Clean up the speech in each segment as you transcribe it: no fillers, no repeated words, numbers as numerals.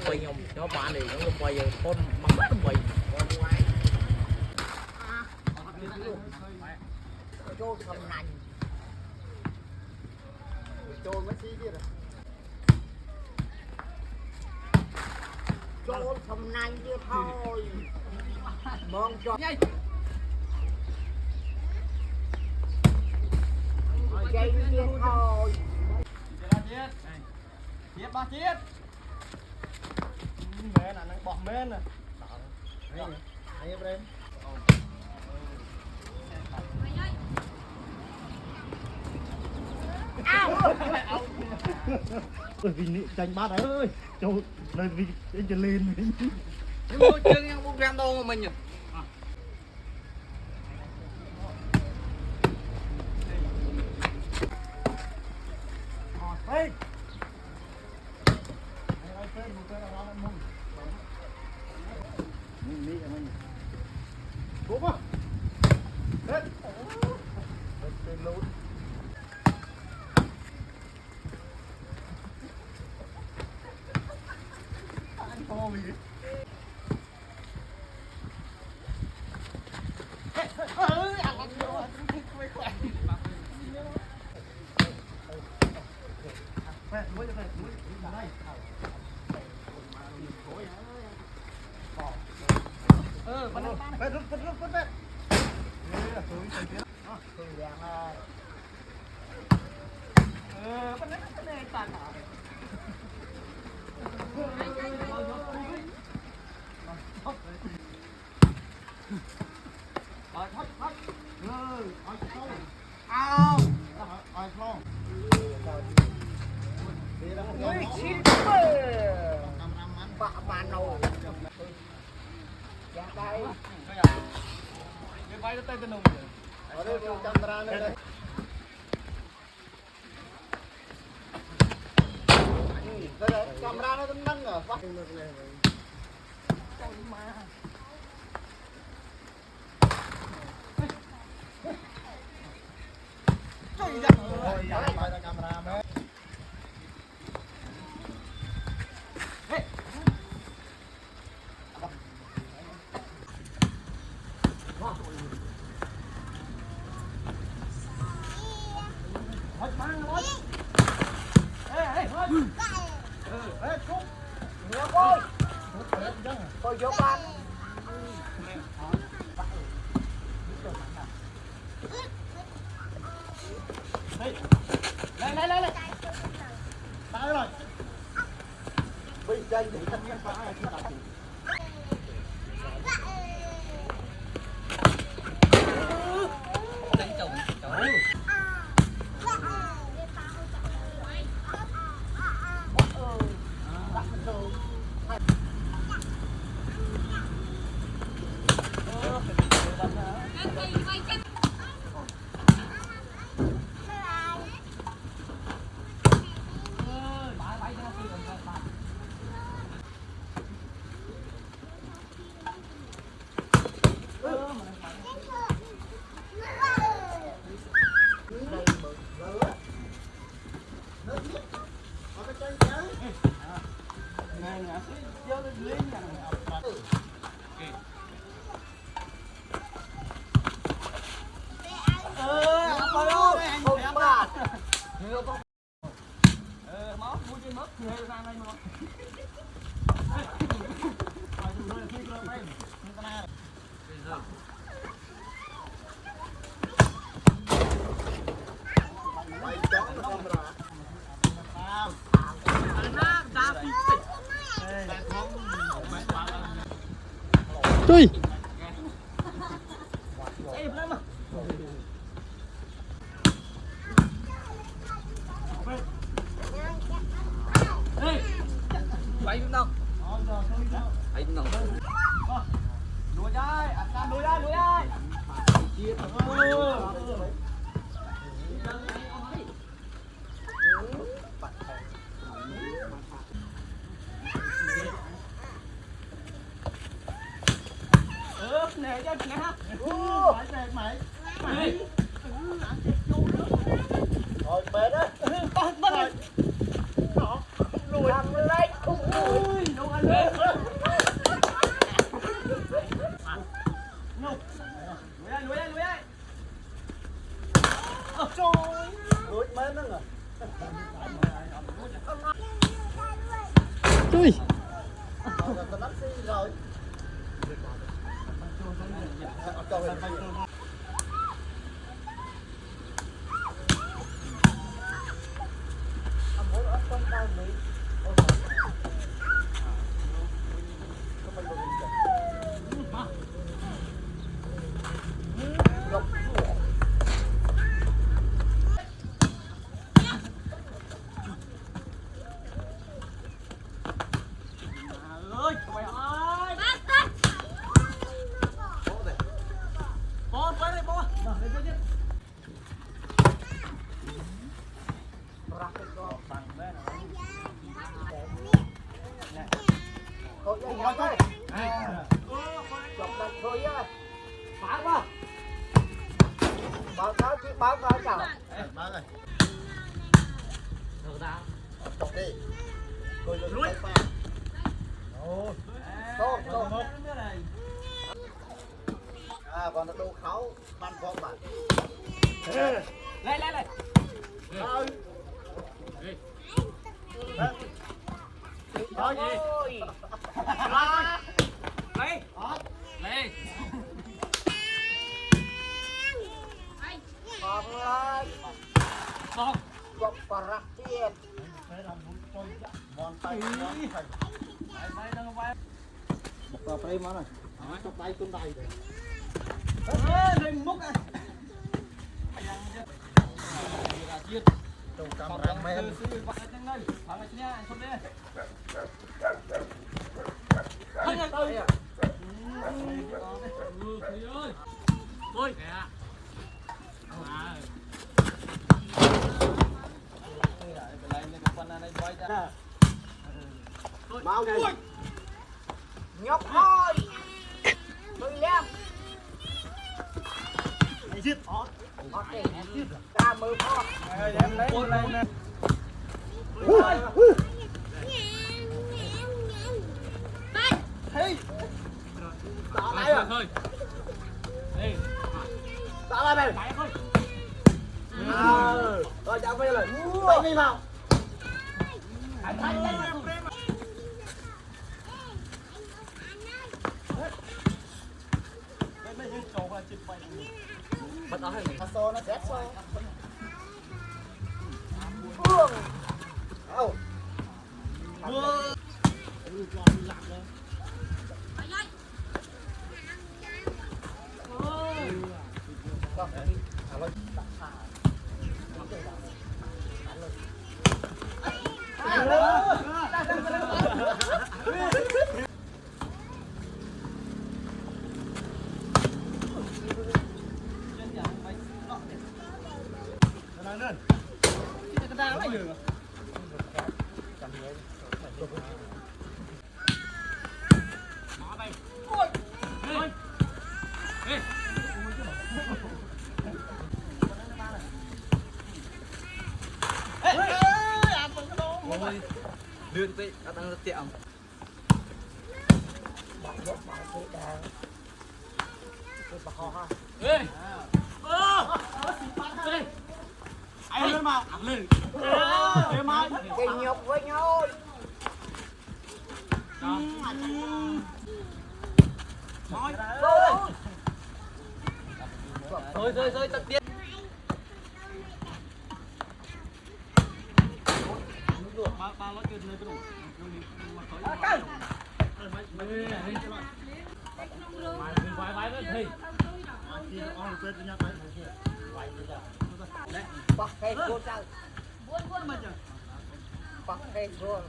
quay nhau cho bạn này nó quay con mắm mắt quay cho thầm nành cho mấy xí kia rồi cho thầm nành kia thôi mong cho dây kia thôi chiết ba chiết mẹ là nó bọt mến nè anh em đây vì tranh bát ơi châu nơi vì anhจะlên mua chân em không gram đâu mà mình hey Cốp á hết tên lún anh to gì bay nó tay tên nùng ở đây camera đây camera nó tính đăng rồi camera mấy Thôi vô ban Lên Tao rồi Bị dây để thân nhân phá này đánh chồng máu mua trên mất người ra đây mà Chui bay đúng không bay đúng không đuổi dai ăn đuổi dai chia Lối mấy nó rồi. Chui. Tao nắm xí rồi. Cho về. Muốn ở trong tao mới. Thôi anh hỏi coi. Chọc đặt thôi á. Phá không? Báo cáo chào. Bác ơi. Được tao. Chọc đi. Coi lùi. Ồ. Tốt. À còn nó đồ khấu ban phong bạn. Lên. Thôi. Thôi gì? Lấy. Lấy. Còn lại. Con. Chọc bà rạc tiền. Mòn tay. Bay đang bay. Một tờ frame đó này. Chọc tay tuôn đầy rồi. Lên múc à. Trông cameraman. Thôi kìa. Bao này. Nhóc thôi. Tôi em. Mày giết. Ca mơ con. Em lấy lên nè. Hey. Tạo lại à? Thôi. Đi. Tạo lại mày. Phải thôi. Rồi chào bây giờ. Tay đi vào. Bắt áo hay Nó xô nó xét xô. Phương. Đâu. Lương tị, đã đang rất tiệm. Ê! Ê! Ai lên mà? Ăn lên. Ê mai. Cái nhục với nhau. Thôi tận tiết. Ba lót kia nơi cái đủ. Vài lên thì. Bắt hết luôn sao? Bắt hết luôn.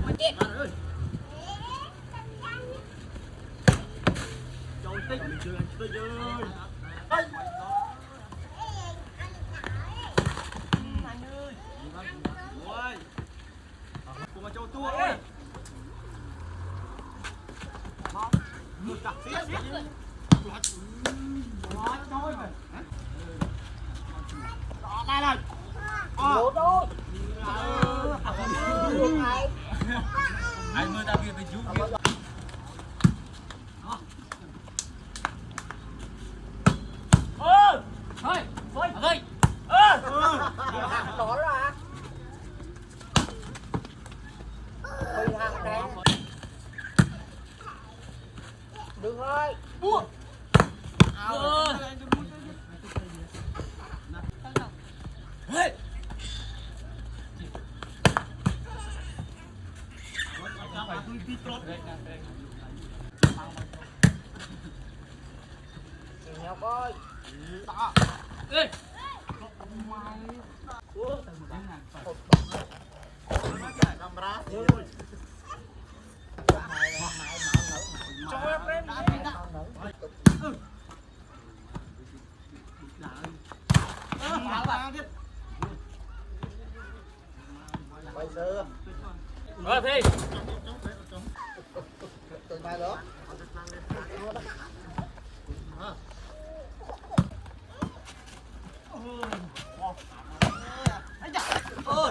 Mà chết. Trời tích mình chưa ăn tôi ơi. Ôi. Cùng mà cho tua ơi. Một cặp xí. Đó trôi rồi. Đó đây này. Lột đâu? Anh mơ ta kia phải chú kia. nhau coi. Ê. Camera. Cho em lên. Bây giờ Rồi thì. từ mai lớp.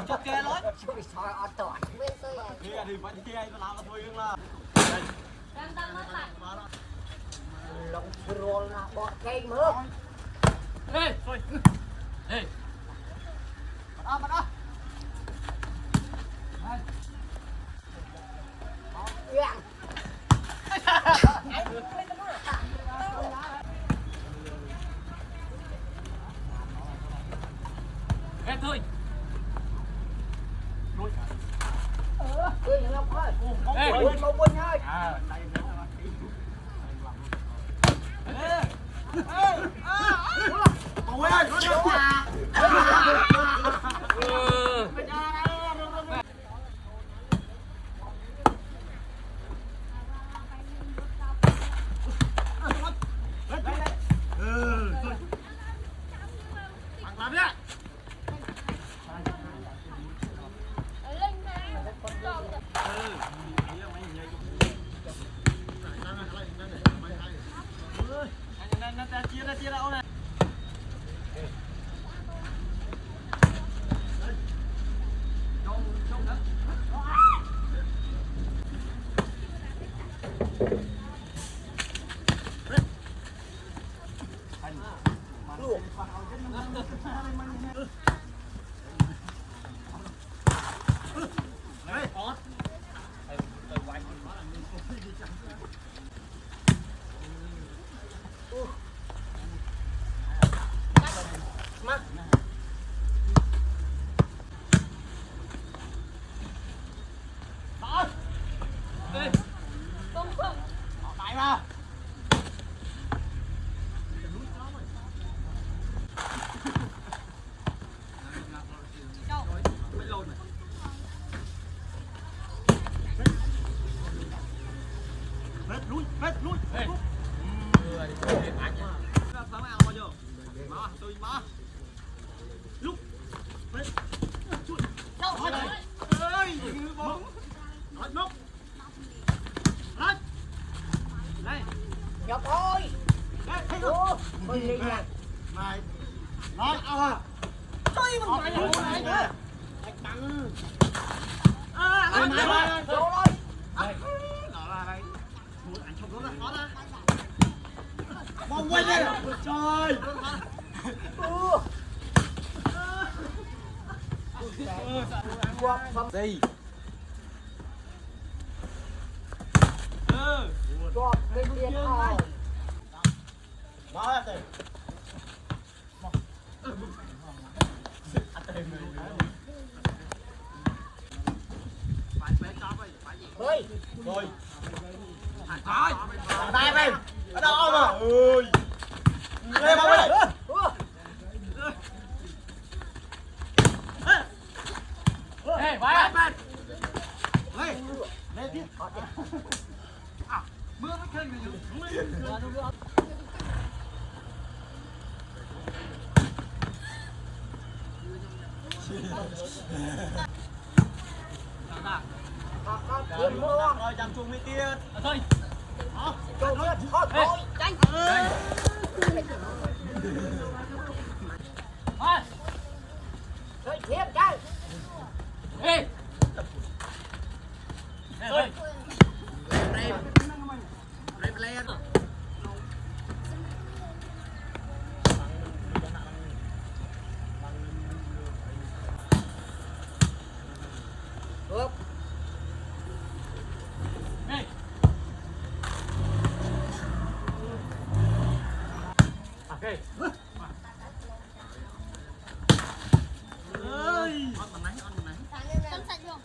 Cho kê lối. Kia thì phải kia nó làm là thôi nhưng là. Lông roll là bọt cây mướp. Ê, thôi. Ê. Mặt đó. Dạ. Ê thôi. Ơi Ngọc ơi. Ê, Quên một quên ơi. Ôi ơi, nó đâu à. Làm nhá. Chia ra ô này. Tại mà. Vết lui. Lúc. Vết. Chui. Đâu thôi. Ơi, bóng. Nói nốt. Lên. Đây. Ngọc ơi. Ôi đi nha. Này. Nói à. Chơi mình phải Luôn này này nữa. kìa. Đăng. Này vô rồi. Đó là đây. Anh không có đó đó. Mong quay đi. Trời. Gì? Gọt lên điện thôi. Đó thì. Ơi. Rồi. Thôi. Tay em. Ở đâu mà. Ơi. Lên bao đây. Ê, vai. Lên. Lên tiếp. Mưa nó khênh này. Kiếm mua. Rồi chăm chung với tiết. Thôi. Thôi thôi tránh. Thôi. Thôi thiếp chơi. Ê. Thôi. Lên. Được. Ê. Ok. Ơi. Ăn mình nãy. Tấm sạch luôn.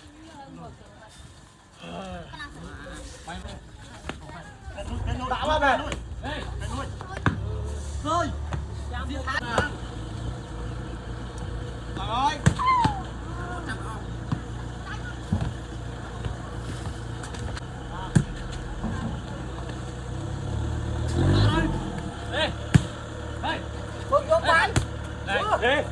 Cái nụ đảo mà mẹ. Ê. Rồi. Rồi. Ê. Ê. Vô bán. Ê.